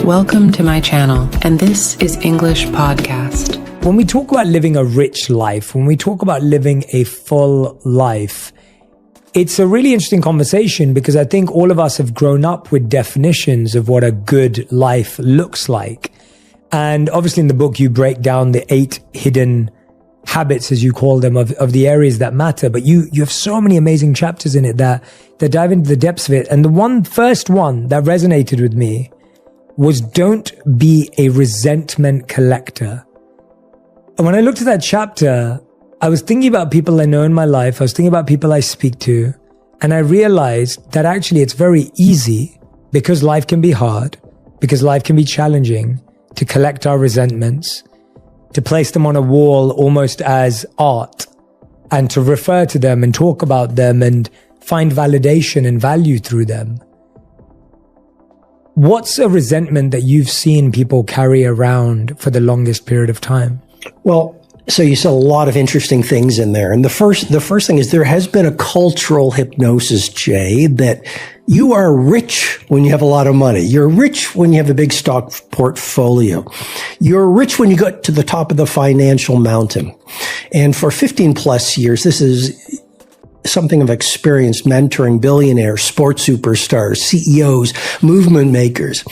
Welcome to my channel, and this is English Podcast. When we talk about living a rich life, when we talk about living a full life, it's a really interesting conversation because I think all of us have grown up with definitions of what a good life looks like. And obviously in the book, you break down the 8 hidden habits, as you call them, of the areas that matter. But you have so many amazing chapters in it that dive into the depths of it. And the first one that resonated with me was don't be a resentment collector. And when I looked at that chapter, I was thinking about people I know in my life. I was thinking about people I speak to. And I realized that actually it's very easy, because life can be hard, because life can be challenging, to collect our resentments, to place them on a wall almost as art, and to refer to them and talk about them and find validation and value through them. What's a resentment that you've seen people carry around for the longest period of time? Well, so you said a lot of interesting things in there. And the first thing is there has been a cultural hypnosis, Jay, that you are rich when you have a lot of money. You're rich when you have a big stock portfolio. You're rich when you get to the top of the financial mountain. And for 15 plus years, this is something I've experienced mentoring billionaires, sports superstars, CEOs, movement makers.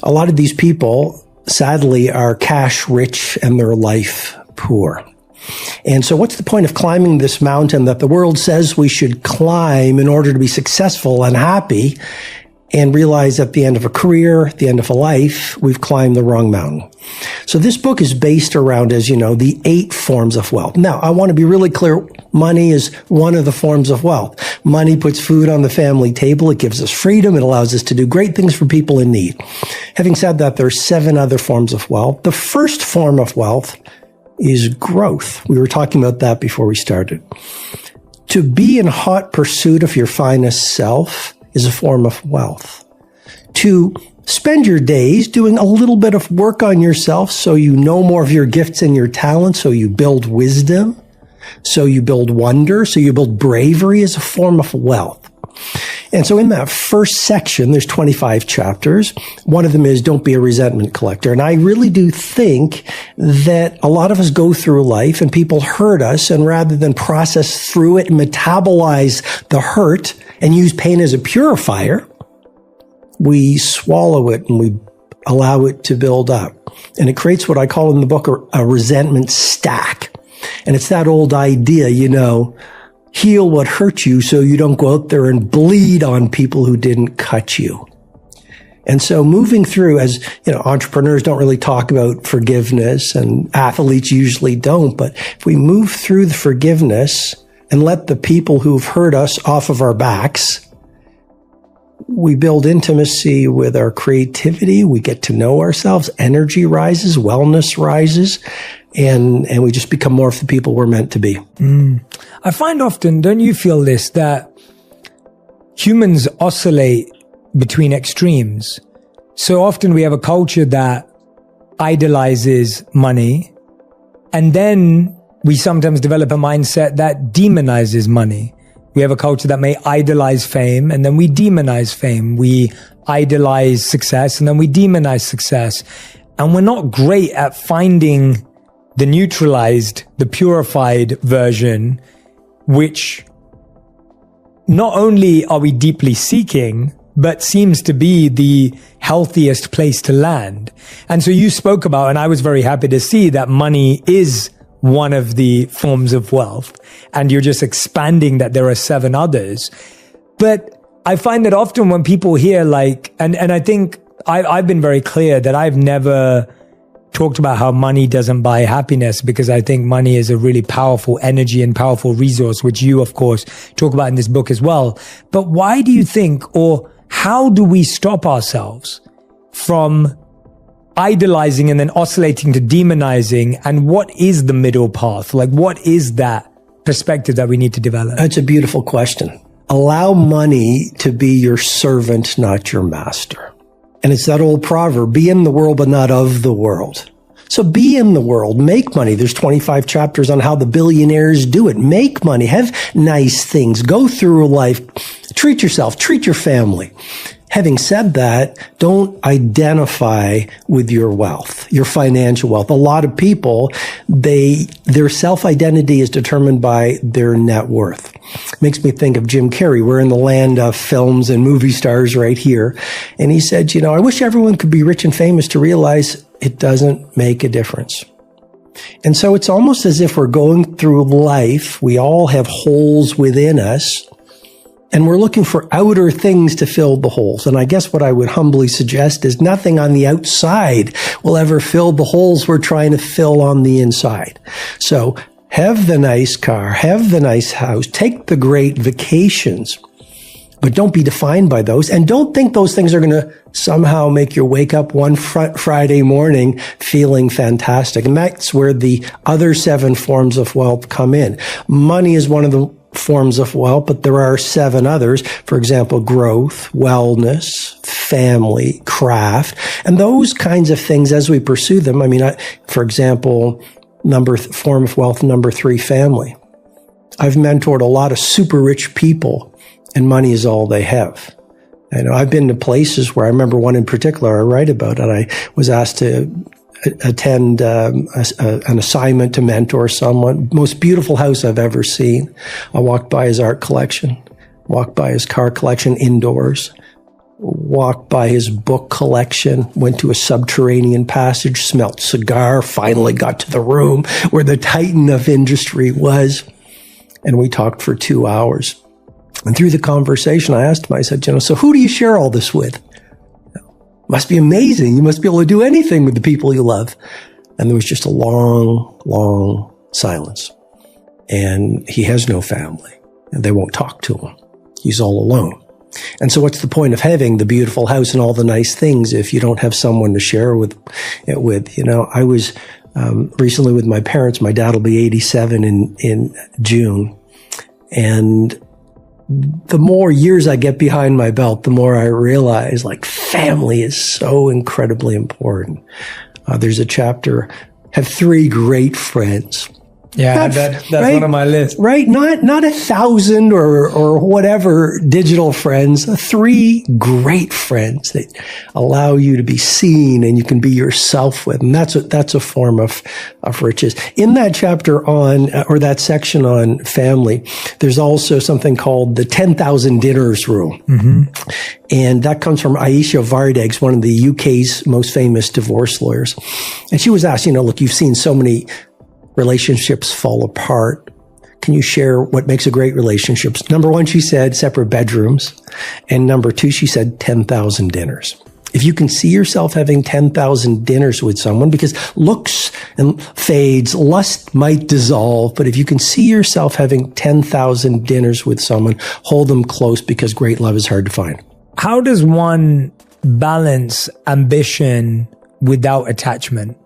A lot of these people, sadly, are cash rich and their life poor. And so what's the point of climbing this mountain that the world says we should climb in order to be successful and happy, and realize at the end of a career, at the end of a life, we've climbed the wrong mountain? So this book is based around, as you know, the 8 forms of wealth. Now, I want to be really clear. Money is one of the forms of wealth. Money puts food on the family table. It gives us freedom. It allows us to do great things for people in need. Having said that, there are 7 other forms of wealth. The first form of wealth is growth. We were talking about that before we started. To be in hot pursuit of your finest self is a form of wealth. To spend your days doing a little bit of work on yourself so you know more of your gifts and your talents, so you build wisdom, so you build wonder, so you build bravery, is a form of wealth. And so in that first section, there's 25 chapters. One of them is don't be a resentment collector. And I really do think that a lot of us go through life and people hurt us, and rather than process through it and metabolize the hurt and use pain as a purifier, we swallow it and we allow it to build up. And it creates what I call in the book a resentment stack. And it's that old idea, heal what hurt you so you don't go out there and bleed on people who didn't cut you. And so moving through, as entrepreneurs don't really talk about forgiveness, and athletes usually don't, but if we move through the forgiveness and let the people who've hurt us off of our backs, we build intimacy with our creativity. We get to know ourselves. Energy rises, wellness rises, and we just become more of the people we're meant to be. I find often, don't you feel this, that humans oscillate between extremes? So often we have a culture that idolizes money, and then we sometimes develop a mindset that demonizes money. We have a culture that may idolize fame, and then we demonize fame. We idolize success, and then we demonize success. And we're not great at finding the neutralized, the purified version, which not only are we deeply seeking, but seems to be the healthiest place to land. And so you spoke about, and I was very happy to see that money is one of the forms of wealth, and you're just expanding that there are 7 others. But I find that often when people hear and I think I've been very clear that I've never talked about how money doesn't buy happiness, because I think money is a really powerful energy and powerful resource, which you, of course, talk about in this book as well. But why do you think, or how do we stop ourselves from idolizing and then oscillating to demonizing? And what is the middle path? What is that perspective that we need to develop? That's a beautiful question. Allow money to be your servant, not your master. And it's that old proverb, be in the world, but not of the world. So be in the world, make money. There's 25 chapters on how the billionaires do it. Make money, have nice things, go through life, treat yourself, treat your family. Having said that, don't identify with your wealth, your financial wealth. A lot of people, their self-identity is determined by their net worth. Makes me think of Jim Carrey. We're in the land of films and movie stars right here. And he said, I wish everyone could be rich and famous to realize it doesn't make a difference. And so it's almost as if we're going through life. We all have holes within us. And we're looking for outer things to fill the holes. And I guess what I would humbly suggest is nothing on the outside will ever fill the holes we're trying to fill on the inside. So have the nice car, have the nice house, take the great vacations, but don't be defined by those. And don't think those things are going to somehow make you wake up one Friday morning feeling fantastic. And that's where the other 7 forms of wealth come in. Money is one of the forms of wealth, but there are 7 others. For example, growth, wellness, family, craft, and those kinds of things as we pursue them. For example, form of wealth, number 3, family. I've mentored a lot of super rich people, and money is all they have. I've been to places where I remember one in particular I write about, and I was asked to attend an assignment to mentor someone. Most beautiful house I've ever seen. I walked by his art collection, walked by his car collection indoors, walked by his book collection, went to a subterranean passage, smelt cigar, finally got to the room where the titan of industry was. And we talked for 2 hours. And through the conversation, I asked him, I said, so who do you share all this with? Must be amazing. You must be able to do anything with the people you love. And there was just a long, long silence. And he has no family, and they won't talk to him. He's all alone. And so what's the point of having the beautiful house and all the nice things if you don't have someone to share it with? I was recently with my parents. My dad will be 87 in June. And the more years I get behind my belt, the more I realize family is so incredibly important. There's a chapter, have 3 great friends. Yeah, that's right? one on my list. Right? Not 1,000 or whatever digital friends, 3 great friends that allow you to be seen and you can be yourself with. And that's a form of riches. In that chapter or that section on family, there's also something called the 10,000 dinners rule. Mm-hmm. And that comes from Aisha Vardegs, one of the UK's most famous divorce lawyers. And she was asked, look, you've seen so many relationships fall apart. Can you share what makes a great relationship? Number 1, she said, separate bedrooms. And number 2, she said 10,000 dinners. If you can see yourself having 10,000 dinners with someone, because looks and fades, lust might dissolve, but if you can see yourself having 10,000 dinners with someone, hold them close because great love is hard to find. How does one balance ambition without attachment?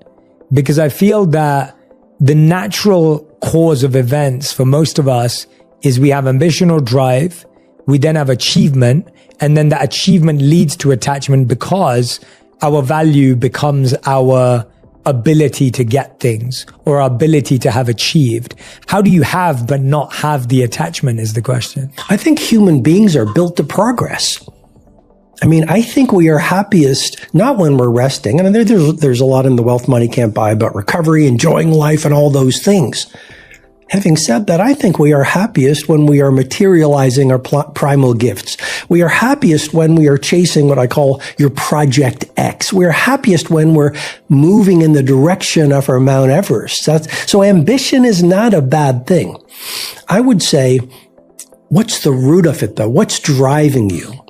Because I feel that the natural cause of events for most of us is we have ambition or drive, we then have achievement, and then that achievement leads to attachment because our value becomes our ability to get things or our ability to have achieved. How do you have but not have the attachment is the question. I think human beings are built to progress. I think we are happiest not when we're resting. There's a lot in The Wealth Money Can't Buy about recovery, enjoying life, and all those things. Having said that, I think we are happiest when we are materializing our primal gifts. We are happiest when we are chasing what I call your Project X. We are happiest when we're moving in the direction of our Mount Everest. So ambition is not a bad thing. I would say, what's the root of it, though? What's driving you?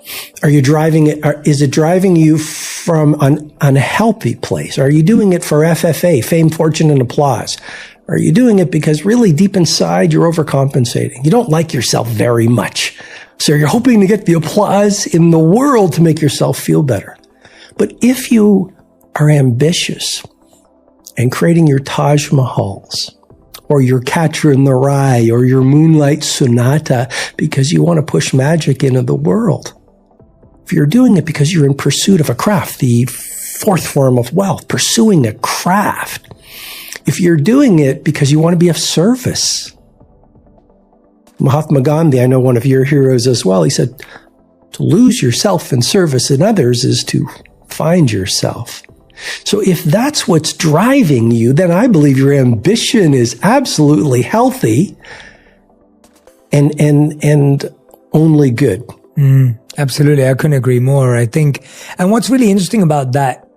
Are you driving it? Is it driving you from an unhealthy place? Are you doing it for FFA, fame, fortune, and applause? Are you doing it because really deep inside you're overcompensating? You don't like yourself very much. So you're hoping to get the applause in the world to make yourself feel better. But if you are ambitious and creating your Taj Mahals, or your Catcher in the Rye, or your Moonlight Sonata because you want to push magic into the world, if you're doing it because you're in pursuit of a craft, the 4th form of wealth, pursuing a craft, if you're doing it because you want to be of service. Mahatma Gandhi, I know one of your heroes as well, he said, To lose yourself in service in others is to find yourself. So if that's what's driving you, then I believe your ambition is absolutely healthy and only good. Absolutely. I couldn't agree more. I think, and what's really interesting about that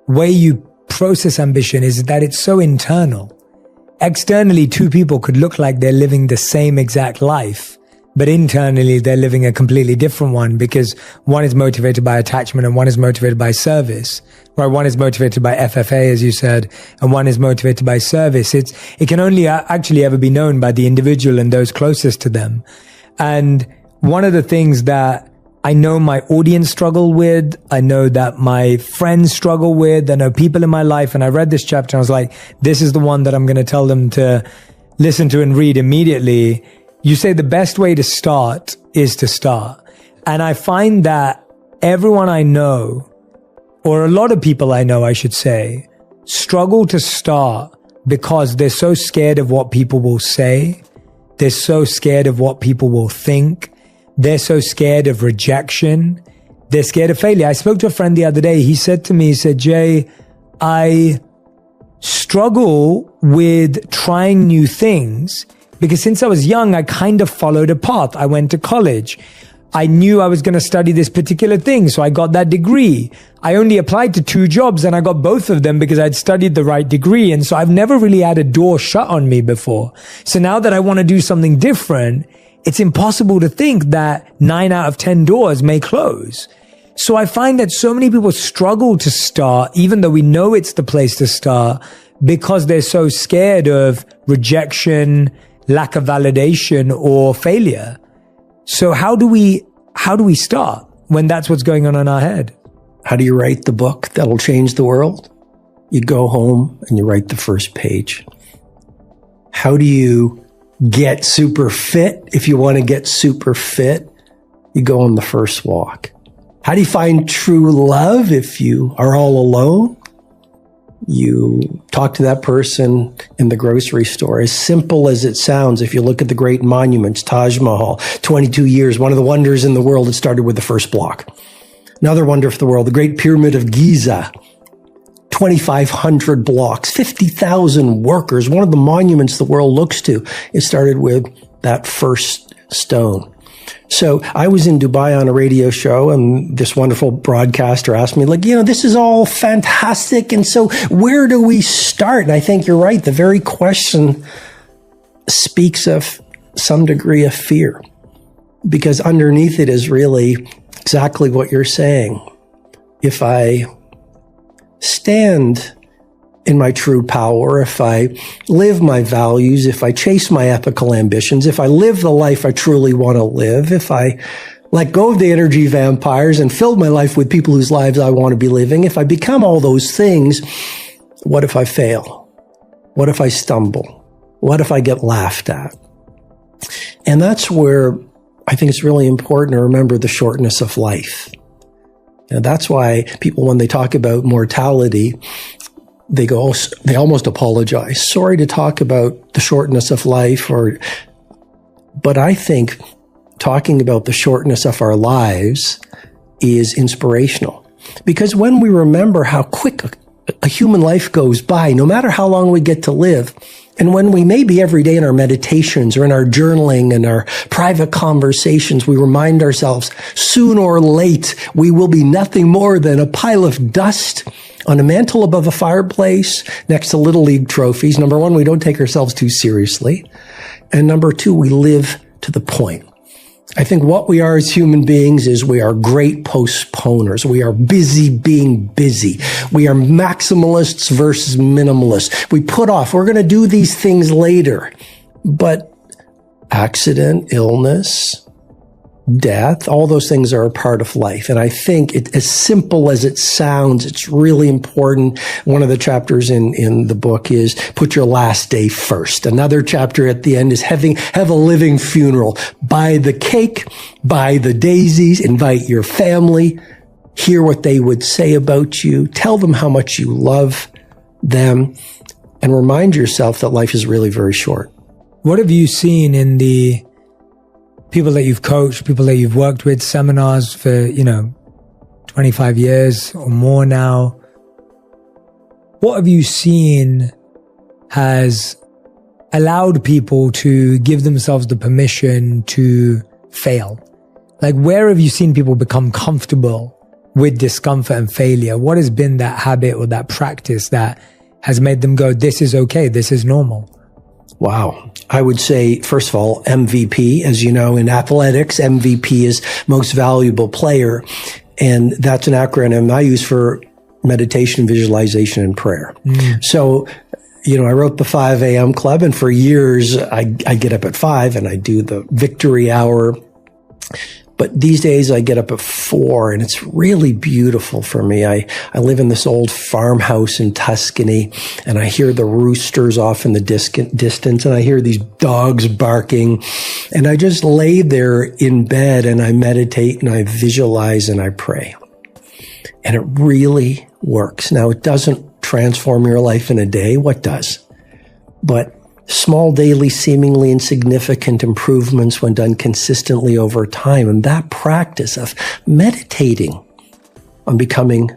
way you process ambition is that it's so internal. Externally, two people could look like they're living the same exact life, but internally they're living a completely different one because one is motivated by attachment and one is motivated by service, right? One is motivated by FFA, as you said, and one is motivated by service. It can only actually ever be known by the individual and those closest to them. And one of the things that I know my audience struggle with, I know that my friends struggle with, I know people in my life, and I read this chapter and I was like, this is the one that I'm going to tell them to listen to and read immediately. You say the best way to start is to start. And I find that everyone I know, or a lot of people I know, I should say, struggle to start because they're so scared of what people will say. They're so scared of what people will think. They're so scared of rejection. They're scared of failure. I spoke to a friend the other day. He said to me, he said, Jay, I struggle with trying new things because since I was young, I kind of followed a path. I went to college. I knew I was going to study this particular thing, so I got that degree. I only applied to 2 jobs and I got both of them because I'd studied the right degree. And so I've never really had a door shut on me before. So now that I want to do something different, it's impossible to think that 9 out of 10 doors may close. So I find that so many people struggle to start, even though we know it's the place to start, because they're so scared of rejection, lack of validation, or failure. So how do we start when that's what's going on in our head? How do you write the book that'll change the world? You go home and you write the first page. How do you get super fit? If you want to get super fit, you go on the first walk. How do you find true love if you are all alone? You talk to that person in the grocery store. As simple as it sounds, if you look at the great monuments, Taj Mahal, 22 years, one of the wonders in the world, it started with the first block. Another wonder of the world, the Great Pyramid of Giza, 2,500 blocks, 50,000 workers, one of the monuments the world looks to. It started with that first stone. So I was in Dubai on a radio show and this wonderful broadcaster asked me, this is all fantastic. And so where do we start? And I think you're right. The very question speaks of some degree of fear because underneath it is really exactly what you're saying. If I stand in my true power, if I live my values, if I chase my ethical ambitions, if I live the life I truly want to live, if I let go of the energy vampires and fill my life with people whose lives I want to be living, if I become all those things, what if I fail? What if I stumble? What if I get laughed at? And that's where I think it's really important to remember the shortness of life. And that's why people, when they talk about mortality, they almost apologize. Sorry to talk about the shortness of life, but I think talking about the shortness of our lives is inspirational. Because when we remember how quick a human life goes by, no matter how long we get to live, and when we maybe every day in our meditations or in our journaling and our private conversations, we remind ourselves, soon or late, we will be nothing more than a pile of dust on a mantle above a fireplace next to Little League trophies. Number one, we don't take ourselves too seriously. And number two, we live to the point. I think what we are as human beings is we are great postponers. We are busy being busy. We are maximalists versus minimalists. We put off, we're going to do these things later. But accident, illness, death, all those things are a part of life. And I think as simple as it sounds, it's really important. One of the chapters in the book is put your last day first. Another chapter at the end is have a living funeral. Buy the cake, buy the daisies, invite your family, hear what they would say about you, tell them how much you love them, and remind yourself that life is really very short. What have you seen in the people that you've coached, people that you've worked with, seminars for, 25 years or more now. What have you seen has allowed people to give themselves the permission to fail? Like, where have you seen people become comfortable with discomfort and failure? What has been that habit or that practice that has made them go, this is okay, this is normal? Wow. I would say, first of all, MVP. As you know, in athletics, MVP is most valuable player. And that's an acronym I use for meditation, visualization, and prayer. So, I wrote the 5 a.m. club, and for years I get up at 5 and I do the victory hour. But these days I get up at 4, and it's really beautiful for me. I live in this old farmhouse in Tuscany, and I hear the roosters off in the distance, and I hear these dogs barking, and I just lay there in bed and I meditate and I visualize and I pray. And it really works. Now, it doesn't transform your life in a day. What does? But small, daily, seemingly insignificant improvements when done consistently over time. And that practice of meditating on becoming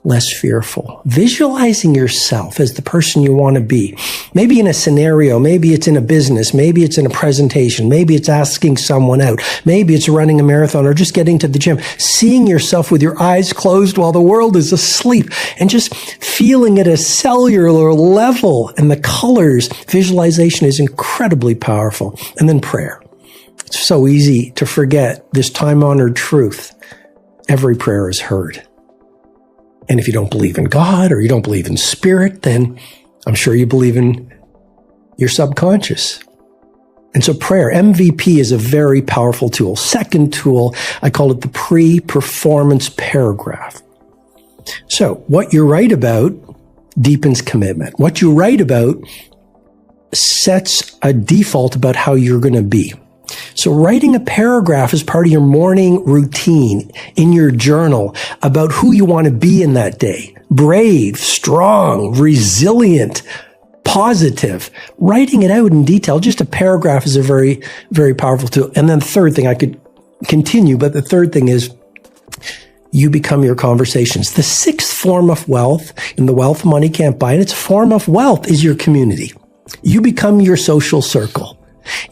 less fearful, visualizing yourself as the person you want to be, maybe in a scenario, maybe it's in a business, maybe it's in a presentation, maybe it's asking someone out, maybe it's running a marathon or just getting to the gym, seeing yourself with your eyes closed while the world is asleep and just feeling at a cellular level and the colors. Visualization is incredibly powerful. And then prayer. It's so easy to forget this time-honored truth. Every prayer is heard. And if you don't believe in God or you don't believe in spirit, then I'm sure you believe in your subconscious. And so prayer, MVP, is a very powerful tool. Second tool, I call it the pre-performance paragraph. So what you write about deepens commitment. What you write about sets a default about how you're going to be. So writing a paragraph is part of your morning routine in your journal about who you want to be in that day. Brave, strong, resilient, positive. Writing it out in detail, just a paragraph, is a very, very powerful tool. And then the third thing, I could continue, but the third thing is you become your conversations. The sixth form of wealth, and the wealth money can't buy, and its form of wealth is your community. You become your social circle.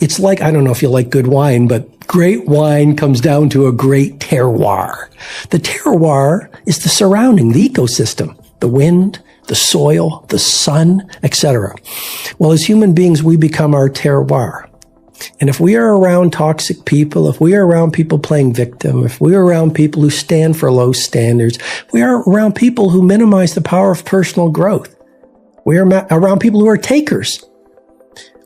It's like, I don't know if you like good wine, but great wine comes down to a great terroir. The terroir is the surrounding, the ecosystem, the wind, the soil, the sun, etc. Well, as human beings, we become our terroir. And if we are around toxic people, if we are around people playing victim, if we are around people who stand for low standards, we are around people who minimize the power of personal growth. We are around people who are takers.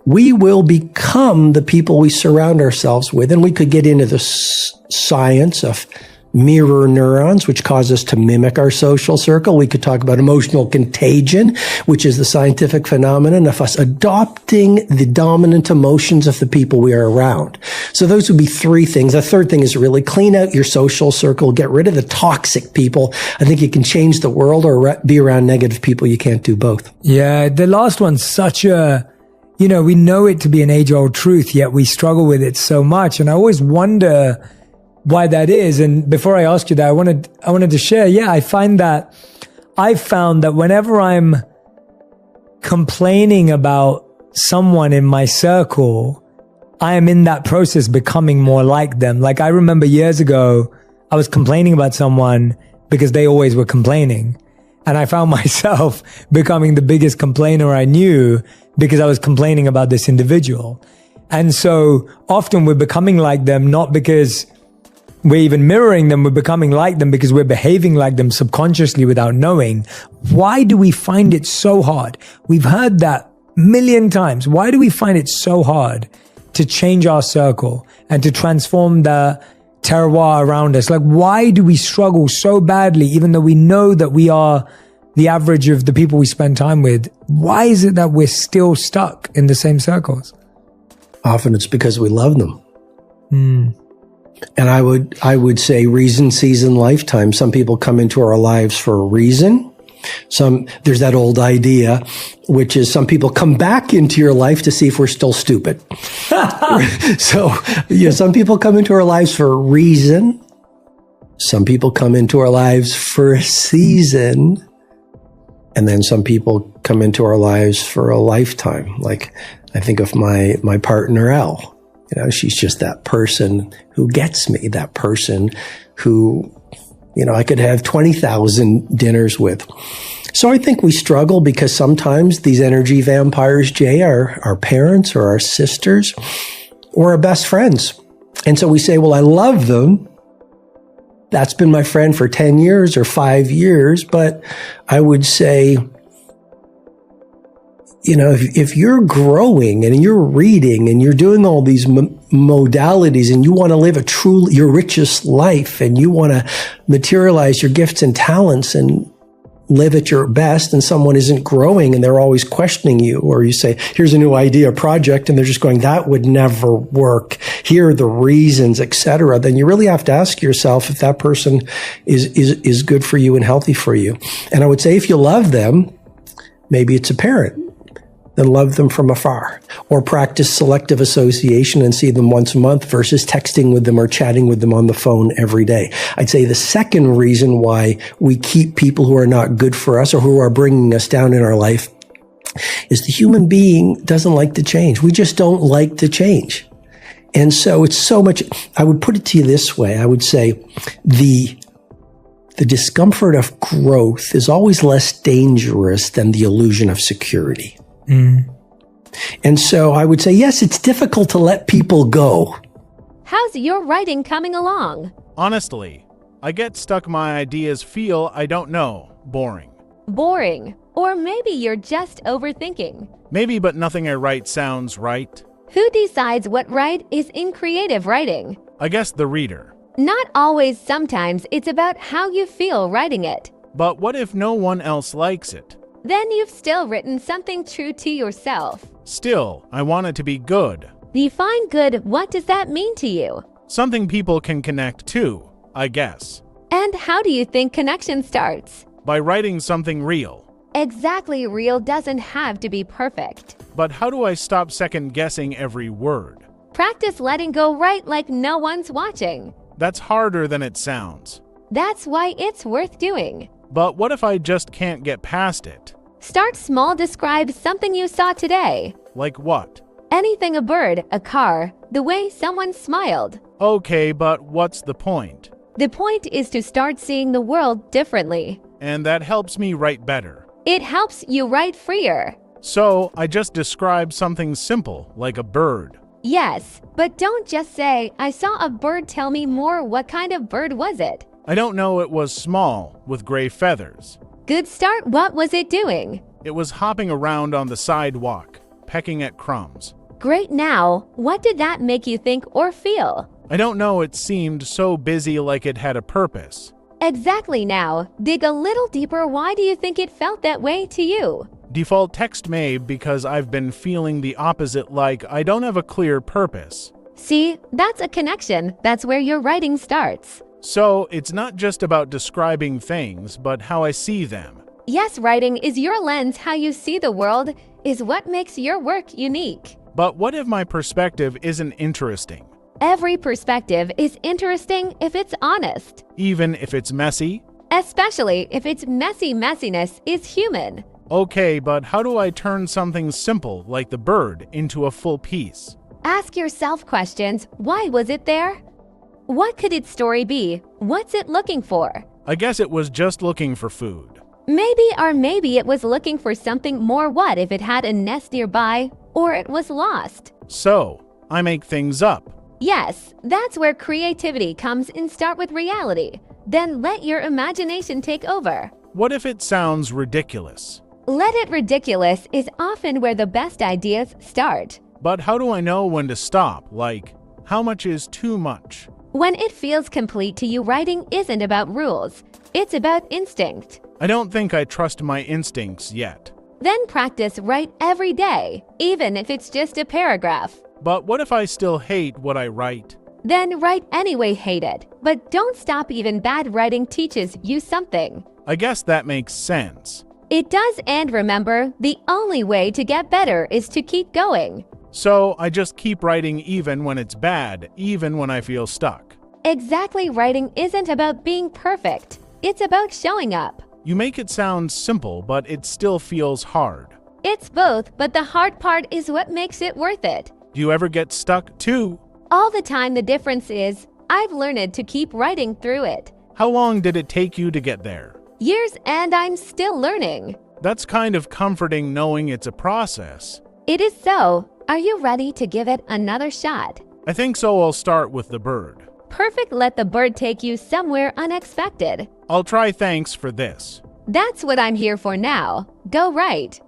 We will become the people we surround ourselves with. And we could get into the science of mirror neurons, which cause us to mimic our social circle. We could talk about emotional contagion, which is the scientific phenomenon of us adopting the dominant emotions of the people we are around. So those would be three things. The third thing is really clean out your social circle, get rid of the toxic people. I think you can change the world, or be around negative people. You can't do both. Yeah, the last one's such a, we know it to be an age-old truth, yet we struggle with it so much. And I always wonder why that is. And before I ask you that, I wanted to share, I've found that whenever I'm complaining about someone in my circle, I am in that process becoming more like them. Like, I remember years ago, I was complaining about someone because they always were complaining. And I found myself becoming the biggest complainer I knew because I was complaining about this individual. And so often we're becoming like them, not because we're even mirroring them, we're becoming like them because we're behaving like them subconsciously without knowing. Why do we find it so hard? We've heard that a million times. Why do we find it so hard to change our circle and to transform the terroir around us? Like, why do we struggle so badly, even though we know that we are the average of the people we spend time with? Why is it that we're still stuck in the same circles? Often it's because we love them. And I would say reason, season, lifetime. Some people come into our lives for a reason. There's that old idea, which is some people come back into your life to see if we're still stupid. So, some people come into our lives for a reason. Some people come into our lives for a season. And then some people come into our lives for a lifetime. Like I think of my partner, Elle. She's just that person who gets me, that person who, I could have 20,000 dinners with. So I think we struggle because sometimes these energy vampires, Jay, are our parents or our sisters or our best friends. And so we say, well, I love them. That's been my friend for 10 years or 5 years. But I would say, if you're growing and you're reading and you're doing all these modalities and you want to live your richest life and you want to materialize your gifts and talents and live at your best, and someone isn't growing and they're always questioning you, or you say, here's a new idea, project, and they're just going, that would never work. Here are the reasons, etc. Then you really have to ask yourself if that person is good for you and healthy for you. And I would say if you love them, maybe it's a parent. Then love them from afar, or practice selective association and see them once a month versus texting with them or chatting with them on the phone every day. I'd say the second reason why we keep people who are not good for us or who are bringing us down in our life is the human being doesn't like to change. We just don't like to change. And so it's so much, I would put it to you this way. I would say the discomfort of growth is always less dangerous than the illusion of security. And so I would say, yes, it's difficult to let people go. How's your writing coming along? Honestly, I get stuck. My ideas feel, I don't know, boring. Boring. Or maybe you're just overthinking. Maybe, but nothing I write sounds right. Who decides what right is in creative writing? I guess the reader. Not always. Sometimes it's about how you feel writing it. But what if no one else likes it? Then you've still written something true to yourself. Still, I want it to be good. Define good. What does that mean to you? Something people can connect to, I guess. And how do you think connection starts? By writing something real. Exactly. Real doesn't have to be perfect. But how do I stop second-guessing every word? Practice letting go, right, like no one's watching. That's harder than it sounds. That's why it's worth doing. But what if I just can't get past it? Start small. Describe something you saw today. Like what? Anything. A bird, a car, the way someone smiled. Okay, but what's the point? The point is to start seeing the world differently. And that helps me write better. It helps you write freer. So, I just described something simple, like a bird. Yes, but don't just say, I saw a bird. Tell me more. What kind of bird was it? I don't know. It was small, with gray feathers. Good start. What was it doing? It was hopping around on the sidewalk, pecking at crumbs. Great. Now, what did that make you think or feel? I don't know. It seemed so busy, like it had a purpose. Exactly. Now, dig a little deeper. Why do you think it felt that way to you? Default text may, because I've been feeling the opposite, like I don't have a clear purpose. See, that's a connection. That's where your writing starts. So, it's not just about describing things, but how I see them. Yes, writing is your lens. How you see the world is what makes your work unique. But what if my perspective isn't interesting? Every perspective is interesting if it's honest. Even if it's messy? Especially if it's messy. Messiness is human. Okay, but how do I turn something simple, like the bird, into a full piece? Ask yourself questions. Why was it there? What could its story be? What's it looking for? I guess it was just looking for food. Maybe it was looking for something more. What if it had a nest nearby? Or it was lost? So, I make things up. Yes, that's where creativity comes in. Start with reality. Then let your imagination take over. What if it sounds ridiculous? Let it. Ridiculous is often where the best ideas start. But how do I know when to stop? Like, how much is too much? When it feels complete to you. Writing isn't about rules. It's about instinct. I don't think I trust my instincts yet. Then practice. Write every day, even if it's just a paragraph. But what if I still hate what I write? Then write anyway, hate it. But don't stop, even bad writing teaches you something. I guess that makes sense. It does, and remember, the only way to get better is to keep going. So I just keep writing even when it's bad, even when I feel stuck. Exactly, writing isn't about being perfect. It's about showing up. You make it sound simple, but it still feels hard. It's both, but the hard part is what makes it worth it. Do you ever get stuck too? All the time. The difference is, I've learned to keep writing through it. How long did it take you to get there? Years, and I'm still learning. That's kind of comforting knowing it's a process. It is so. Are you ready to give it another shot? I think so. I'll start with the bird. Perfect. Let the bird take you somewhere unexpected. I'll try. Thanks for this. That's what I'm here for now. Go write.